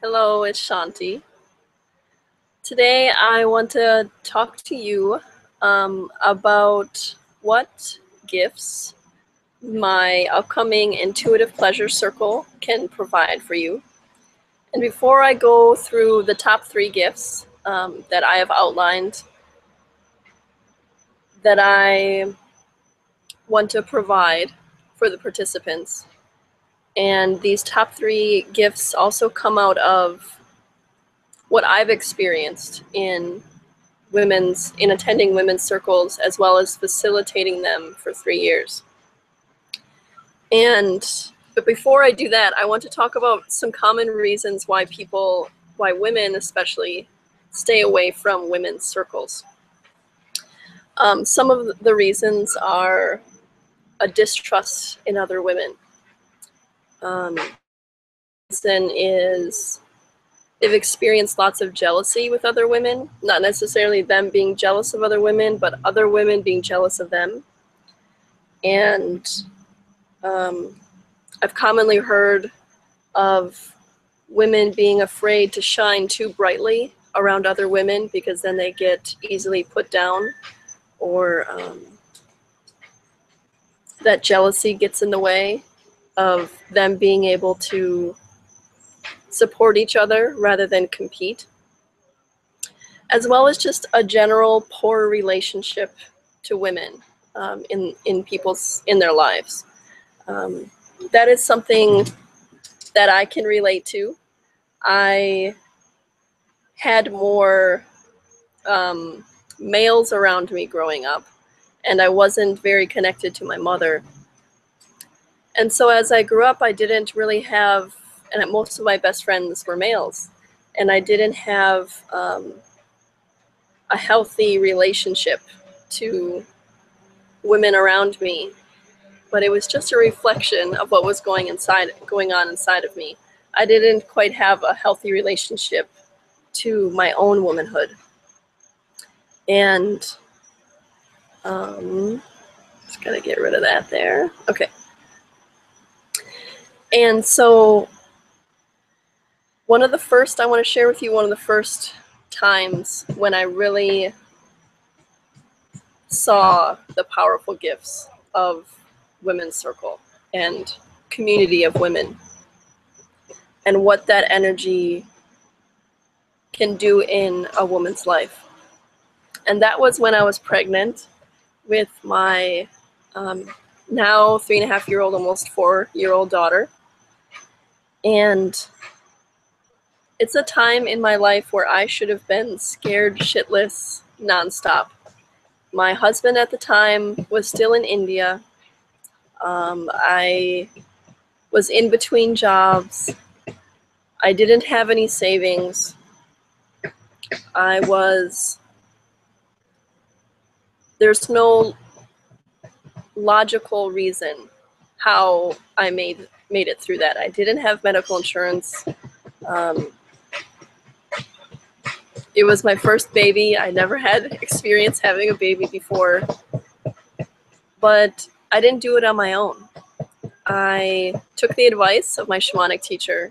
Hello, it's Shanti. Today I want to talk to you about what gifts my upcoming Intuitive Pleasure Circle can provide for you. And before I go through the top 3 gifts that I have outlined that I want to provide for the participants, and these top 3 gifts also come out of what I've experienced in attending women's circles, as well as facilitating them for 3 years. But before I do that, I want to talk about some common reasons why women especially, stay away from women's circles. Some of the reasons are a distrust in other women. Reason is they've experienced lots of jealousy with other women, not necessarily them being jealous of other women, but other women being jealous of them. And I've commonly heard of women being afraid to shine too brightly around other women because then they get easily put down, or that jealousy gets in the way of them being able to support each other rather than compete, as well as just a general poor relationship to women in their lives. That is something that I can relate to. I had more males around me growing up, and I wasn't very connected to my mother. And so as I grew up, I didn't really have, and most of my best friends were males, and I didn't have a healthy relationship to women around me. But it was just a reflection of what was going on inside of me. I didn't quite have a healthy relationship to my own womanhood. And just gotta get rid of that there. Okay. And so I want to share with you one of the first times when I really saw the powerful gifts of women's circle and community of women, and what that energy can do in a woman's life. And that was when I was pregnant with my now 3.5-year-old, almost 4-year-old daughter. And it's a time in my life where I should have been scared shitless nonstop. My husband at the time was still in India. I was in between jobs. I didn't have any savings. There's no logical reason how I made it through that. I didn't have medical insurance. It was my first baby. I never had experience having a baby before, but I didn't do it on my own. I took the advice of my shamanic teacher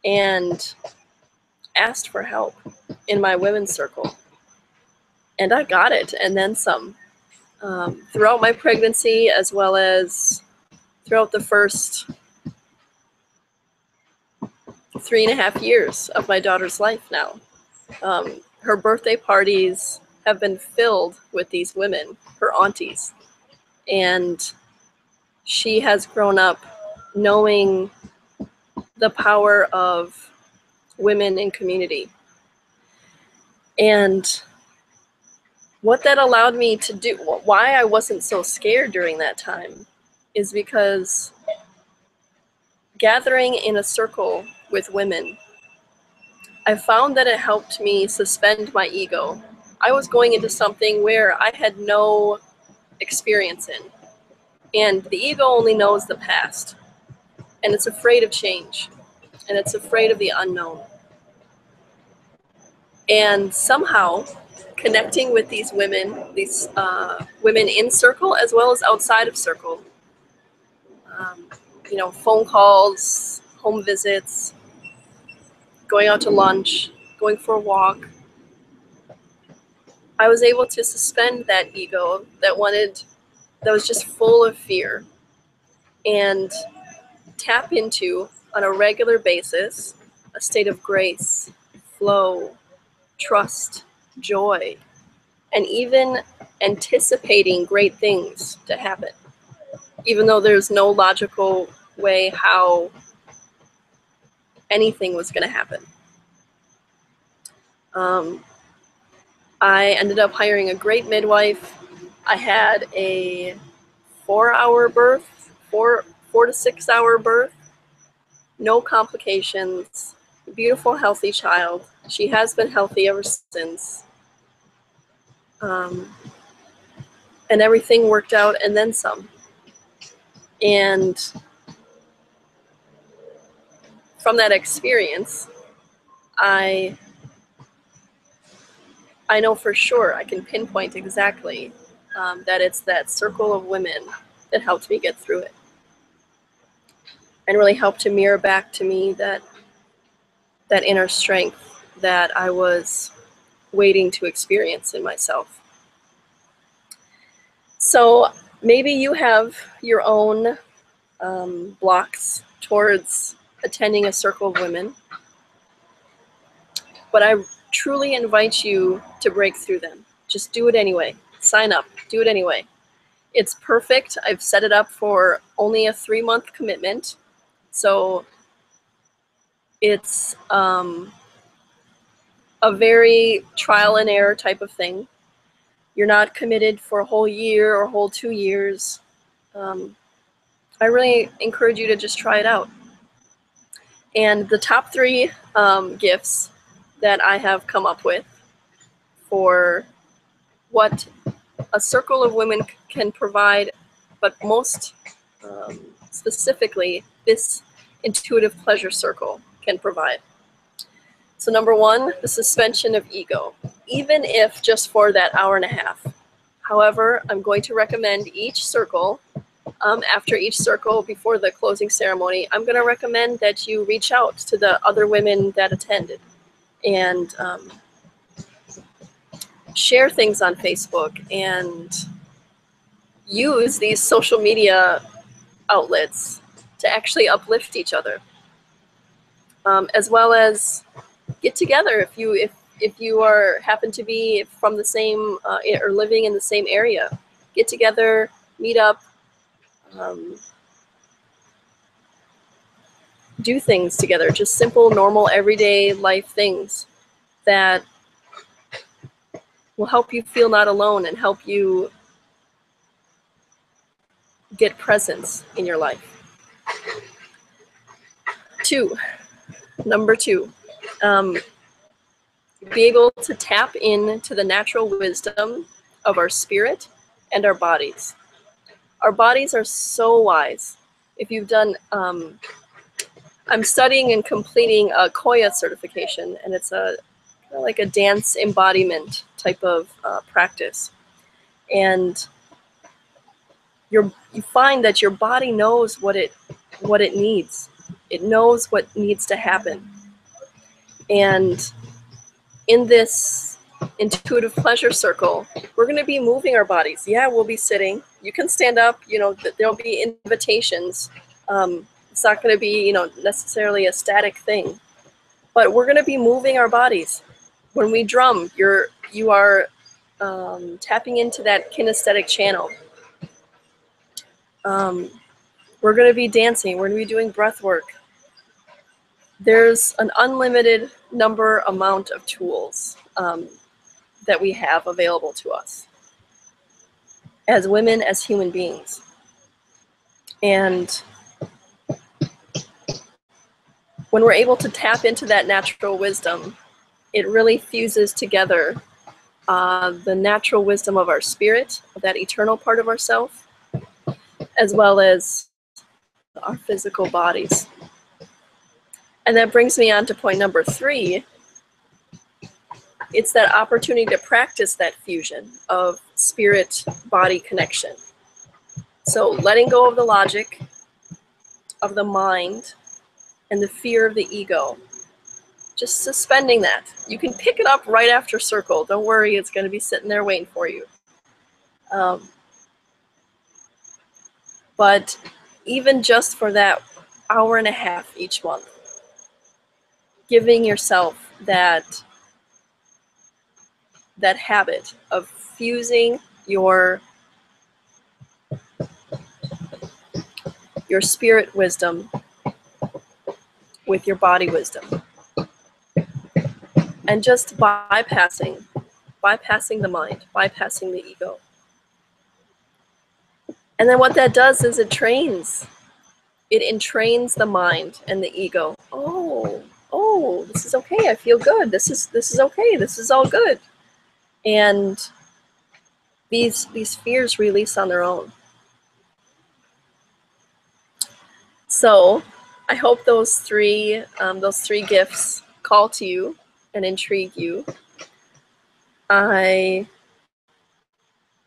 and asked for help in my women's circle. And I got it, and then some. Throughout my pregnancy, as well as throughout the first 3.5 years of my daughter's life now. Her birthday parties have been filled with these women, her aunties. And she has grown up knowing the power of women in community. And what that allowed me to do, why I wasn't so scared during that time, is because gathering in a circle with women, I found that it helped me suspend my ego. I was going into something where I had no experience in, and the ego only knows the past, and it's afraid of change, and it's afraid of the unknown. And somehow, connecting with these women in circle as well as outside of circle, phone calls, home visits, going out to lunch, going for a walk, I was able to suspend that ego that was just full of fear, and tap into, on a regular basis, a state of grace, flow, trust, joy, and even anticipating great things to happen, even though there's no logical way how anything was going to happen. I ended up hiring a great midwife. I had a 4-hour birth, 4 to 6 hour birth, no complications, beautiful, healthy child. She has been healthy ever since. And everything worked out and then some. And from that experience, I know for sure, I can pinpoint exactly that it's that circle of women that helped me get through it, and really helped to mirror back to me that inner strength that I was waiting to experience in myself. So maybe you have your own blocks towards attending a circle of women, but I truly invite you to break through them. Just do it anyway. Sign up. Do it anyway. It's perfect. I've set it up for only a 3-month commitment. So it's a very trial and error type of thing. You're not committed for a whole year or a whole 2 years. I really encourage you to just try it out. And the top 3 gifts that I have come up with for what a circle of women can provide, but most specifically, this intuitive pleasure circle can provide. So number 1, the suspension of ego, even if just for that hour and a half. However, I'm going to recommend each circle, after each circle, before the closing ceremony, I'm going to recommend that you reach out to the other women that attended and share things on Facebook and use these social media outlets to actually uplift each other, as well as get together if you happen to be from the same or living in the same area. Get together, meet up, do things together, just simple, normal, everyday life things that will help you feel not alone and help you get presence in your life. Number 2, be able to tap into the natural wisdom of our spirit and our bodies. Our bodies are so wise. If you've done, I'm studying and completing a Koya certification, and it's like a dance embodiment type of practice. And you find that your body knows what it needs. It knows what needs to happen. And in this intuitive pleasure circle, we're going to be moving our bodies. Yeah, we'll be sitting. You can stand up. There'll be invitations. It's not going to be, necessarily a static thing. But we're going to be moving our bodies. When we drum, you are tapping into that kinesthetic channel. We're going to be dancing. We're going to be doing breath work. There's an unlimited amount of tools that we have available to us as women, as human beings. And when we're able to tap into that natural wisdom, it really fuses together the natural wisdom of our spirit, of that eternal part of ourself, as well as our physical bodies. And that brings me on to point number 3. It's that opportunity to practice that fusion of spirit-body connection. So letting go of the logic, of the mind, and the fear of the ego. just suspending that. You can pick it up right after circle. Don't worry, it's going to be sitting there waiting for you. But even just for that hour and a half each month, giving yourself that habit of fusing your spirit wisdom with your body wisdom, and just bypassing the mind, bypassing the ego. And then what that does is it entrains the mind and the ego. Oh, this is okay. I feel good. This is okay. This is all good. And these fears release on their own. So I hope those three gifts call to you and intrigue you. I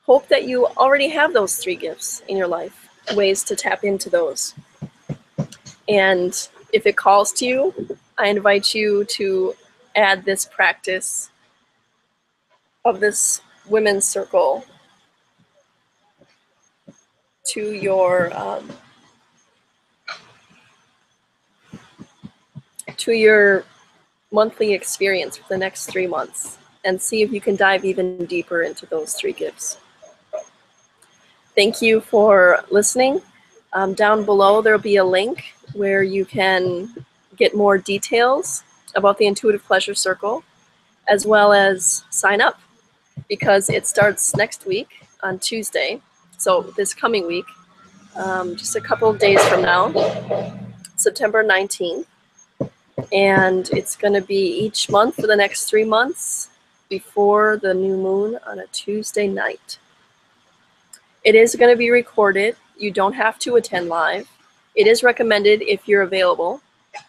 hope that you already have those three gifts in your life, ways to tap into those. And if it calls to you, I invite you to add this practice of this women's circle to your monthly experience for the next 3 months, and see if you can dive even deeper into those three gifts. Thank you for listening. Down below, there'll be a link where you can get more details about the Intuitive Pleasure Circle, as well as sign up, because it starts next week on Tuesday. So this coming week, just a couple of days from now, September 19th. And it's going to be each month for the next 3 months before the new moon on a Tuesday night. It is going to be recorded. You don't have to attend live. It is recommended if you're available.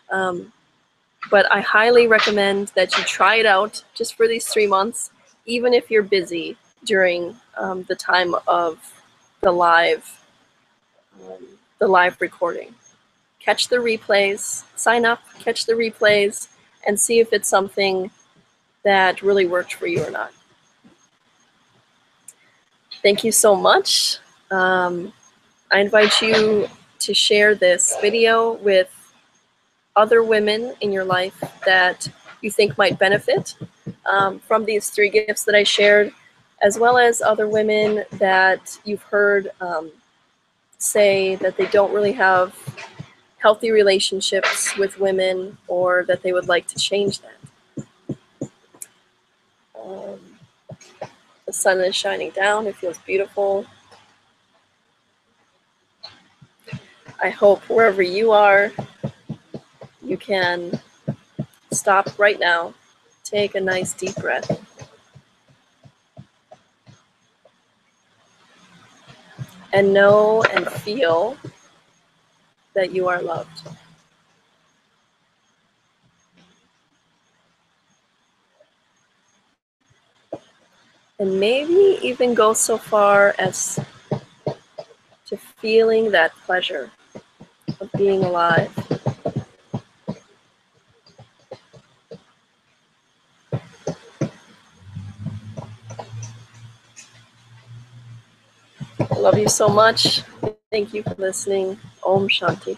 But I highly recommend that you try it out just for these 3 months, even if you're busy during the time of the live recording. Catch the replays, sign up, catch the replays, and see if it's something that really worked for you or not. Thank you so much. I invite you to share this video with other women in your life that you think might benefit from these three gifts that I shared, as well as other women that you've heard say that they don't really have healthy relationships with women, or that they would like to change that. The sun is shining down. It feels beautiful. I hope wherever you are, you can stop right now, take a nice deep breath, and know and feel that you are loved. And maybe even go so far as to feeling that pleasure of being alive. I love you so much. Thank you for listening. Om Shanti.